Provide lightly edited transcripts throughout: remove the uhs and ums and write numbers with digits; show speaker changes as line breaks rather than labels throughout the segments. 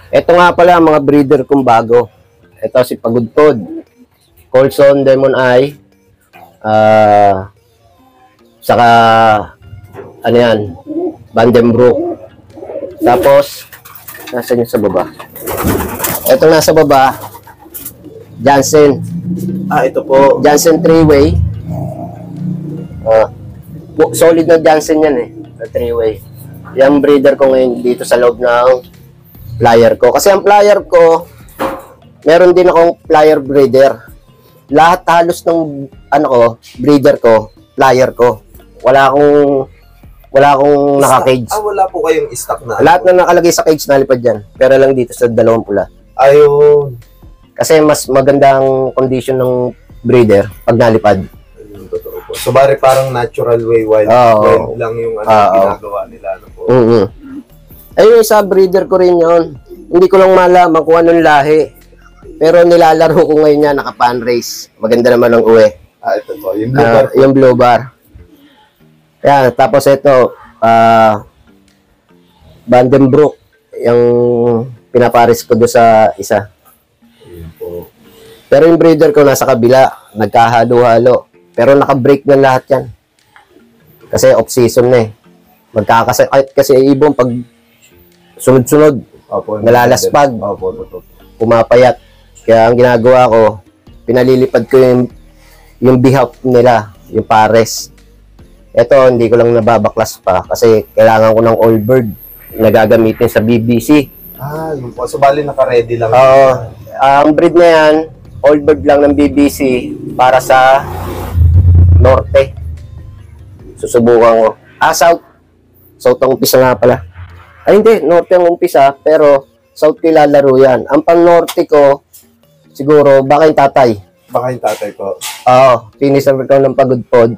Ito nga pala mga breeder kong bago. Ito si Pagudpod, Colson Demon Eye, saka ano yan, Vandenbroek. Tapos nasa sa baba. Ito nasa baba, Jansen.
Ito po.
Jansen 3-way. Solid na Jansen yan eh, na 3-way. Yung breeder ko ngayon dito sa loob ng flyer ko. Kasi ang flyer ko, meron din akong flyer breeder. Lahat halos ng breeder ko, flyer ko. Wala akong naka-cage.
Wala po kayong stock na.
Lahat na nakalagay sa cage nalipad dyan. Pero lang dito sa dalawang pula.
Ayun.
Kasi mas magandang condition ng breeder pag nalipad.
Totoo po. So bari parang natural way, wild lang yung ginagawa nila. Po.
Ayun, sa breeder ko rin yon. Hindi ko lang malaman kung anong lahi. Pero nilalaro ko ngayon yan, naka-pan race. Maganda naman ang uwi.
Ito po. Yung blue bar.
Yung blue bar. Yan, tapos ito, Vandenbroek, yung pinaparis ko doon sa isa. Pero yung breeder ko nasa kabila, nagkahalo-halo. Pero naka-break na lahat yan. Kasi off-season na eh. Magkakasakit kasi ibon pag sunod-sunod, nalalaspag, pumapayat. Kaya ang ginagawa ko, pinalilipad ko yung behave nila, yung pares. Ito, hindi ko lang nababaklas pa kasi kailangan ko ng all bird na gagamitin sa BBC.
Yun po. So, bali naka-ready lang.
Ang breed na yan, all bird lang ng BBC para sa norte. Susubukan ko. South. South ang umpisa nga pala. Hindi, norte ang umpisa, pero south ko ilalaro yan. Ang pang-norte ko, siguro, baka yung tatay.
Baka yung tatay ko.
Finisher ko ng Pagudpod.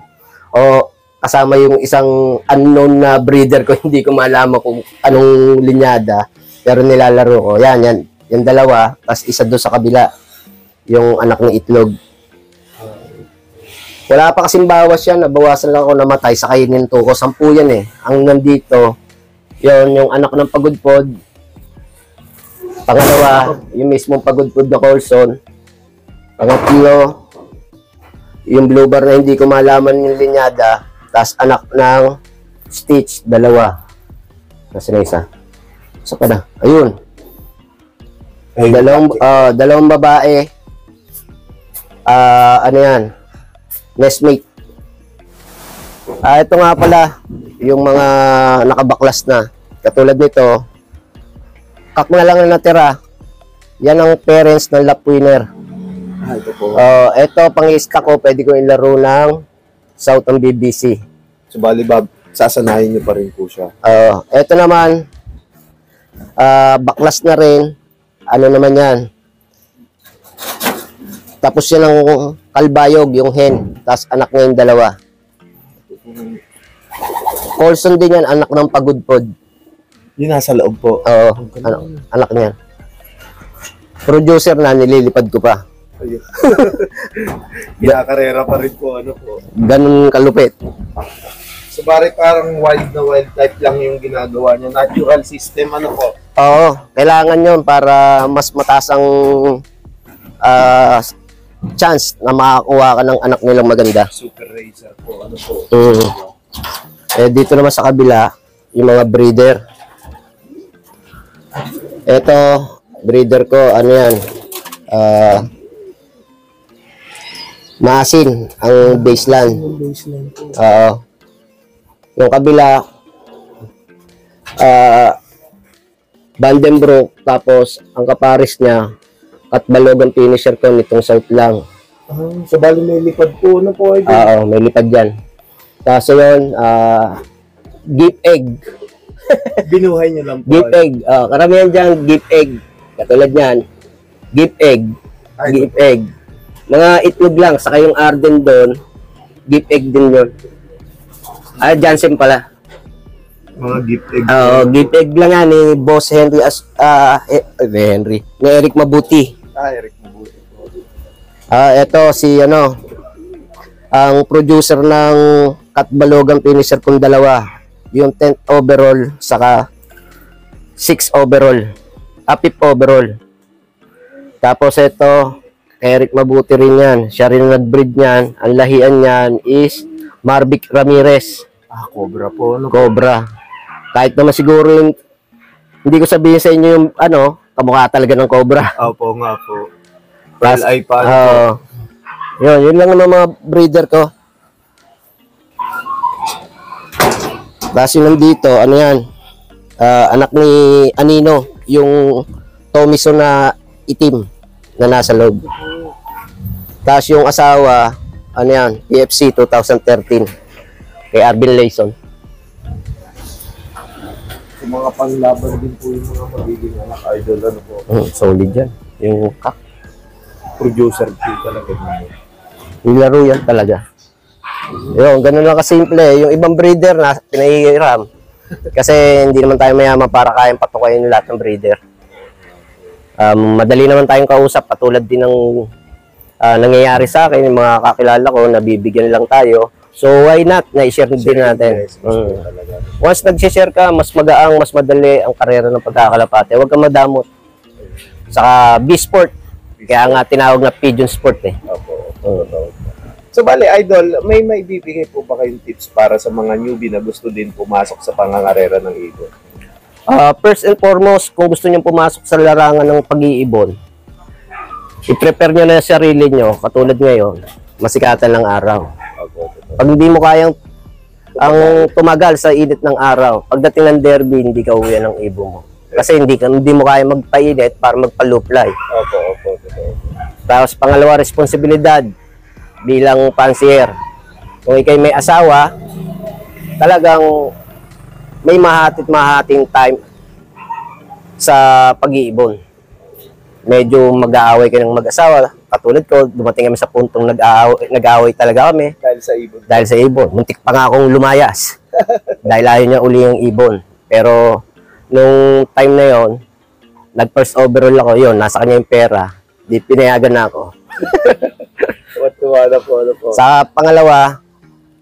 Kasama yung isang unknown na breeder ko, hindi ko malaman kung anong linyada, pero nilalaro ko. Yan. Yung dalawa, tapos isa doon sa kabila, yung anak ng itlog. Wala pa kasing bawas yan, nabawasan lang ako namatay sa kainin to ko. 10 yan eh. Ang nandito, yung anak ng Pagudpod. Pangalawa, yung mismong Pagudpod na Colson. Pangatlo, yung blue bar na hindi ko malaman yung linyada. Tapos anak ng Stitch, 2. Nasa na isa? Isa pa na. Ayun. Dalawang babae. Ano yan? Nestmate. Ito nga pala, yung mga nakabaklas na. Katulad nito, kak na lang na natira. Yan ang parents ng lap winner.
Ito po.
Ito, pang-i-stack ko, pwede ko ilaro ng South ang BBC.
So, bali, sasanayin nyo pa rin po siya.
Ito naman, baklas na rin. Ano naman yan? Tapos yan ang kalbayog, yung hen. Tapos anak niya yung 2. Colson din yan, anak ng Pagudpod.
Yung nasa loob po.
Anak niya. Producer na, nililipad ko pa.
Ayun. Kinakarera pa rin po,
Ganun kalupit.
So, parang wild na wild type lang yung ginagawa niya. Natural system, po?
Kailangan yon para mas mataas ang chance na makakuha ka ng anak nilang maganda.
Super racer po, po?
Dito naman sa kabila, yung mga breeder. Ito, breeder ko, yan? Maasin, ang baseline. Yung kabila, Vandenbroek, tapos ang kaparis niya, at balog ang finisher ko nitong south lang.
So, bali may lipad po, po?
May lipad yan. Tapos yun, gift egg.
Binuhay niyo lang po.
Gift egg. Karamihan dyan, gift egg. Katulad yan. Gift egg. Gift egg. Mga itlog lang. Saka yung Arden doon, gift egg din yun. Jansen pala.
Mga gift egg.
Gift egg lang yan ni Boss Henry ni Eric Mabuti.
Eric Mabuti.
Ito si ang producer ng Katbalogang finisher kong 2. Yung 10th overall, saka 6 overall. 5th overall. Tapos ito, Eric Mabuti rin yan. Siya rin nag-breed niyan. Ang lahian niyan is Marvick Ramirez.
Cobra po. Ano?
Cobra. Kahit naman siguro yung, hindi ko sabihin sa inyo yung kamukha talaga ng Cobra.
Opo nga po.
Plus,
Well, iPad.
yun lang naman mga breeder ko. Tapos yung nandito, ano yan? Anak ni Anino, yung Tomiso na itim na nasa loob. Tapos yung asawa, ano yan? PFC 2013 kay Arvin Layson.
Yung mga panglaban din po yung mga magiging anak idol. Ano po?
Solid yan. Yung kak.
Producer po talaga nyo.
Yung laro yan talaga. Yun, ganun lang kasimple. Yung ibang breeder na pinahihiram. Kasi hindi naman tayo mayaman para kayang patukayin lahat ng breeder. Madali naman tayong kausap. Patulad din ng nangyayari sa akin. Yung mga kakilala ko, nabibigyan lang tayo. So why not? Na-share din natin. Once nag-share ka, mas magaang, mas madali ang karera ng pagkakalapate. Huwag kang madamot. Saka B-Sport. Kaya nga tinawag na Pigeon Sport eh.
So bali idol, may bibigay po ba kayong tips para sa mga newbie na gusto din pumasok sa pangangarera ng ibon?
First and foremost, kung gusto niyo pumasok sa larangan ng pag-iibon, i-prepare nyo na yung sarili nyo, katulad ngayon, masikatan ng araw. Pag hindi mo kayang tumagal sa init ng araw, pagdating ng derby, hindi ka uwi ng ibon mo. Kasi hindi mo kaya magpainit para magpa-luply. Tapos pangalawa, responsibilidad bilang pansier. Kung ikay may asawa, talagang may mahating time sa pag-iibon. Medyo mag-aaway ka ng mag-asawa. Katulad ko, dumating kami sa puntong nag-aaway talaga kami. Dahil sa ibon. Muntik pa nga akong lumayas. Dahil ayaw niya uli yung ibon. Pero nung time na yon, nag-first overall ako, yun, nasa kanya yung pera. Di pinayagan na ako. Sa pangalawa,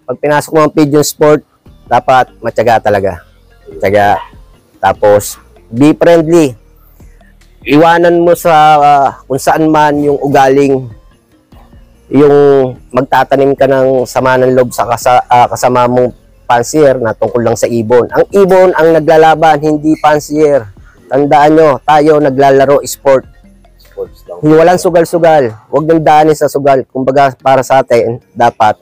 pag pinasok mo ang Pigeon Sport, dapat matyaga talaga. Matyaga. Tapos, be friendly. Iwanan mo sa kung saan man yung ugaling, yung magtatanim ka ng sama ng loob sa kasama mong pansier na tungkol lang sa ibon. Ang ibon ang naglalaban, hindi pansier. Tandaan nyo, tayo naglalaro sport. Walang sugal-sugal. Huwag nang daanin sa sugal. Kumbaga, para sa atin, dapat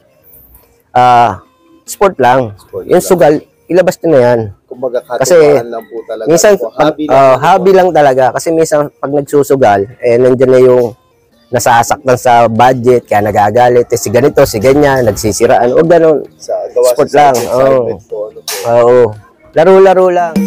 sport lang. Yung sugal, ilabas nyo na yan.
Kumbaga,
kasi
lang po talaga.
minsan, hobby lang talaga. Kasi minsan, pag nagsusugal, nandiyan na yung nasasaktan sa budget, kaya nagagalit. Si ganito, si ganyan, nagsisiraan. O ganun. Sport lang. Oo. Laro-laro lang.